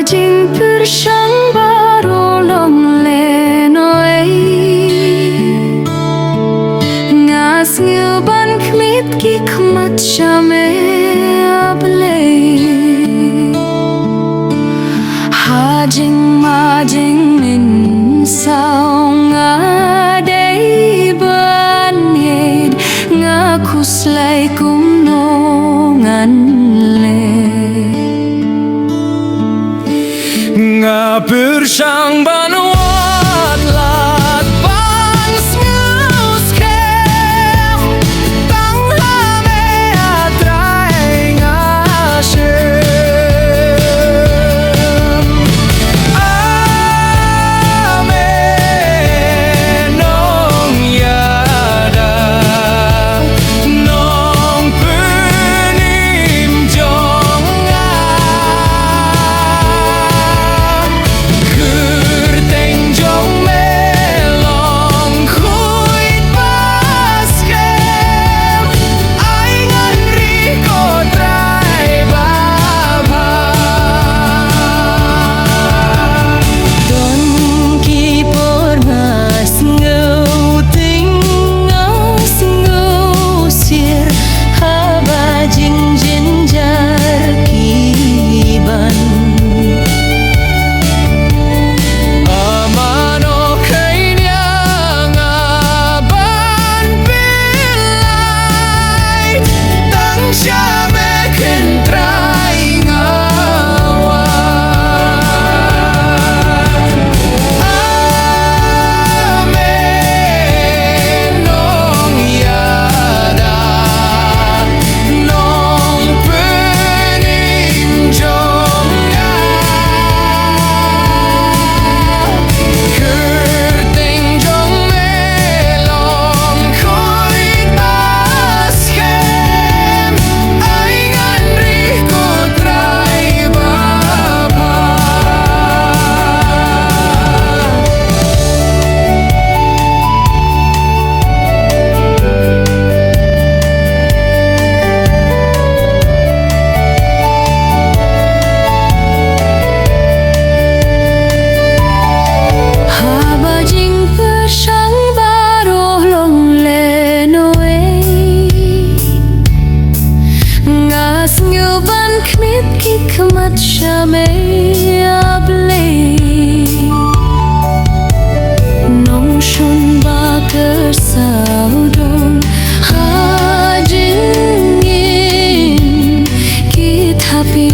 jing persang baro long le noi ngas ngeu ban kmit ki khmat chame able ha jing ma jing min sao nga dei ban yed nga khuslai kum no ngan le nga persang banwat lat ban sneu skem tang hame atrai nga shem ame nong yada nong punim jong KYRTENG jong me long khuit baskem ai ngan ri ko trai ba ba don ki por ngas ngeu ting ngas ngeu sir haba jing jin jar ki ban amano kainya nga ban pilai tang siame ken trai ngawan ame nong yada nong punim jong KYRTENG jong me long khuit baskem ai ngan ri ko trai ba ba haba jing persang baro long le noi ngas ngeu ban kmit ki khmat chame able nong shun ba ker sao dong ha jing in ki thapi